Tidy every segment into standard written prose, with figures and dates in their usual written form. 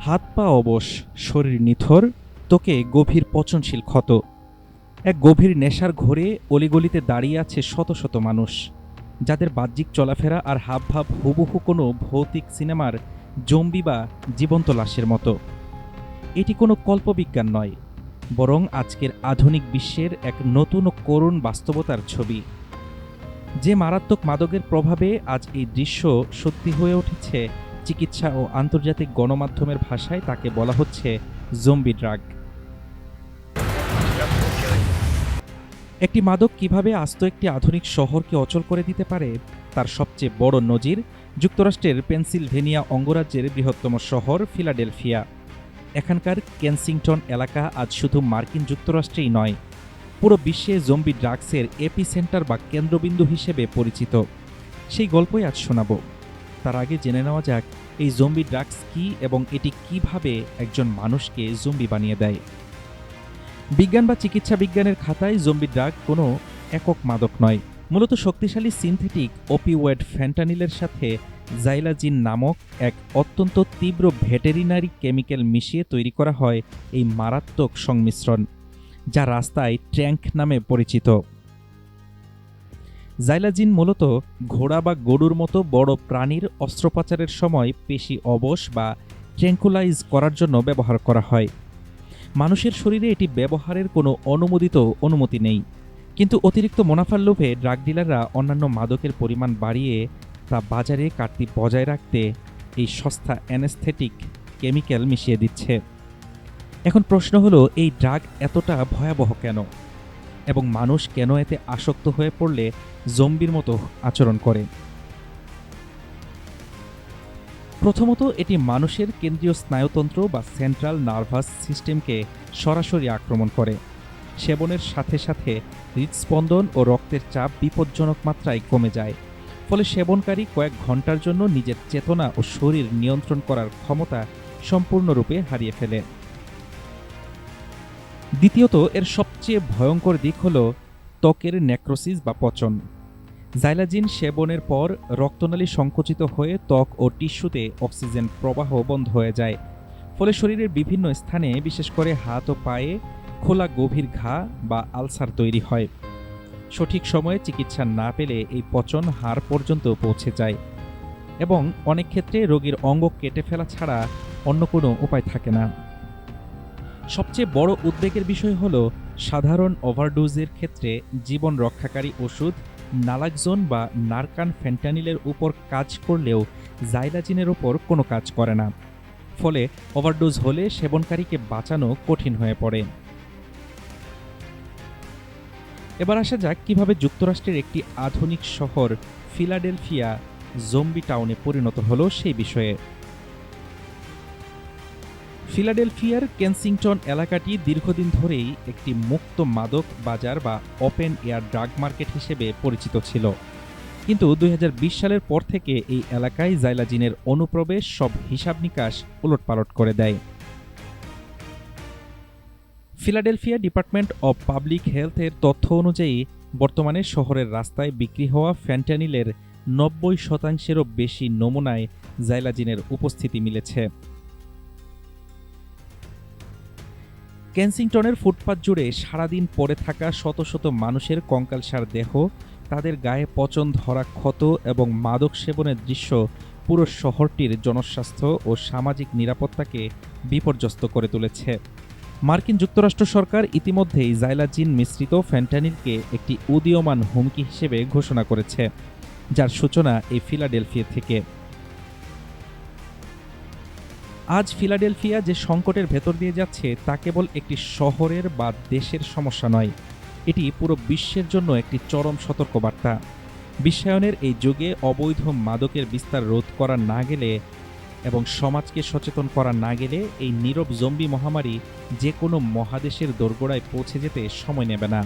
হাত পা অবশ, শরীর নিথর, ত্বকে গভীর পচনশীল ক্ষত। এক গভীর নেশার ঘোরে অলিগলিতে দাঁড়িয়ে আছে শত শত মানুষ, যাদের বাহ্যিক চলাফেরা আর হাবভাব হুবহু কোনো ভৌতিক সিনেমার জম্বি বা জীবন্ত লাশের মতো। এটি কোনো কল্পবিজ্ঞান নয়, বরং আজকের আধুনিক বিশ্বের এক নতুন ও করুণ বাস্তবতার ছবি। যে মারাত্মক মাদকের প্রভাবে আজ এই দৃশ্য সত্যি হয়ে উঠেছে, চিকিৎসা ও আন্তর্জাতিক গণমাধ্যমের ভাষায় তাকে বলা হচ্ছে জম্বি ড্রাগ। একটি মাদক কিভাবে আস্ত একটি আধুনিক শহরকে অচল করে দিতে পারে, তার সবচেয়ে বড় নজির যুক্তরাষ্ট্রের পেনসিলভেনিয়া অঙ্গরাজ্যের বৃহত্তম শহর ফিলাডেলফিয়া। এখানকার কেনসিংটন এলাকা আজ শুধু মার্কিন যুক্তরাষ্ট্রেই নয়, পুরো বিশ্বে জম্বি ড্রাগসের এপিসেন্টার বা কেন্দ্রবিন্দু হিসেবে পরিচিত। সেই গল্পই আজ শোনাব। তার আগে জেনে নেওয়া যাক এই জম্বি ড্রাগস কী এবং এটি কিভাবে একজন মানুষকে জম্বি বানিয়ে দেয়। বিজ্ঞান বা চিকিৎসা বিজ্ঞানের খাতায় জম্বি ড্রাগ কোনো একক মাদক নয়, মূলত শক্তিশালী সিনথেটিক ওপিওয়েড ফ্যান্টানিলের সাথে জাইলাজিন নামক এক অত্যন্ত তীব্র ভেটেরিনারি কেমিক্যাল মিশিয়ে তৈরি করা হয় এই মারাত্মক সংমিশ্রণ, যা রাস্তায় ট্র্যাঙ্ক নামে পরিচিত। জাইলাজিন মূলত ঘোড়া বা গরুর মতো বড় প্রাণীর অস্ত্রোপচারের সময় পেশি অবশ বা ট্র্যাঙ্কুলাইজ করার জন্য ব্যবহার করা হয়। মানুষের শরীরে এটি ব্যবহারের কোনো অনুমোদিত অনুমতি নেই, কিন্তু অতিরিক্ত মুনাফার লোভে ড্রাগ ডিলাররা অন্যান্য মাদকের পরিমাণ বাড়িয়ে তা বাজারে কাটতি বজায় রাখতে এই সস্তা অ্যানেস্থেটিক কেমিক্যাল মিশিয়ে দিচ্ছে। এখন প্রশ্ন হলো, এই ড্রাগ এতটা ভয়াবহ কেন, এবং মানুষ কেন এতে আসক্ত হয়ে পড়লে জম্বির মতো আচরণ করে? প্রথমত, এটি মানুষের কেন্দ্রীয় স্নায়ুতন্ত্র বা সেন্ট্রাল নার্ভাস সিস্টেমকে সরাসরি আক্রমণ করে। সেবনের সাথে সাথে হৃদস্পন্দন ও রক্তের চাপ বিপজ্জনক মাত্রায় কমে যায়, ফলে সেবনকারী কয়েক ঘন্টার জন্য নিজের চেতনা ও শরীর নিয়ন্ত্রণ করার ক্ষমতা সম্পূর্ণরূপে হারিয়ে ফেলে। দ্বিতীয়ত, এর সবচেয়ে ভয়ঙ্কর দিক হল ত্বকের নেক্রোসিস বা পচন। জাইলাজিন সেবনের পর রক্তনালী সংকুচিত হয়ে ত্বক ও টিস্যুতে অক্সিজেন প্রবাহ বন্ধ হয়ে যায়, ফলে শরীরের বিভিন্ন স্থানে, বিশেষ করে হাত ও পায়ে খোলা গভীর ঘা বা আলসার তৈরি হয়। সঠিক সময়ে চিকিৎসা না পেলে এই পচন হাড় পর্যন্ত পৌঁছে যায় এবং অনেক ক্ষেত্রে রোগীর অঙ্গ কেটে ফেলা ছাড়া অন্য কোনো উপায় থাকে না। সবচেয়ে বড় উদ্বেগের বিষয় হল, সাধারণ ওভারডোজের ক্ষেত্রে জীবন রক্ষাকারী ওষুধ নালাকজোন বা নারকান ফেন্টানিলের উপর কাজ করলেও জাইলাজিনের উপর কোনো কাজ করে না, ফলে ওভারডোজ হলে সেবনকারীকে বাঁচানো কঠিন হয়ে পড়ে। এবার আসা যাক কিভাবে যুক্তরাষ্ট্রের একটি আধুনিক শহর ফিলাডেলফিয়া জম্বি টাউনে পরিণত হলো সেই বিষয়ে। ফিলাডেলফিয়ার কেনসিংটন এলাকাটি দীর্ঘদিন ধরেই একটি মুক্ত মাদক বাজার বা ওপেন এয়ার ড্রাগ মার্কেট হিসেবে পরিচিত ছিল, কিন্তু ২০২০ সালের পর থেকে এই এলাকায় জাইলাজিনের অনুপ্রবেশ সব হিসাব নিকাশ উলটপালট করে দেয়। ফিলাডেলফিয়া ডিপার্টমেন্ট অব পাবলিক হেলথের তথ্য অনুযায়ী বর্তমানে শহরের রাস্তায় বিক্রি হওয়া ফ্যান্টানিলের ৯০%-এরও বেশি নমুনায় জাইলাজিনের উপস্থিতি মিলেছে। কেনসিংটনের ফুটপাত জুড়ে সারাদিন পড়ে থাকা শত শত মানুষের কঙ্কালসার দেহ, তাদের গায়ে পচন ধরা ক্ষত এবং মাদক সেবনের দৃশ্য পুরো শহরটির জনস্বাস্থ্য ও সামাজিক নিরাপত্তাকে বিপর্যস্ত করে তুলেছে। মার্কিন যুক্তরাষ্ট্র সরকার ইতিমধ্যেই জাইলাজিন মিশ্রিত ফ্যান্টানিলকে একটি উদীয়মান হুমকি হিসেবে ঘোষণা করেছে, যার সূচনা এই ফিলাডেলফিয়া থেকে। আজ ফিলাডেলফিয়া যে সংকটের ভেতর দিয়ে যাচ্ছে, তা কেবল একটি শহরের বা দেশের সমস্যা নয়, এটি পুরো বিশ্বের জন্য একটি চরম সতর্কবার্তা। বিশ্বায়নের এই যুগে অবৈধ মাদকের বিস্তার রোধ করা না গেলে এবং সমাজকে সচেতন করা না গেলে এই নীরব জম্বি মহামারী যে কোনো মহাদেশের দোরগোড়ায় পৌঁছে যেতে সময় নেবে না।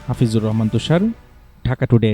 হাফিজুর রহমান তুষার, ঢাকা টুডে।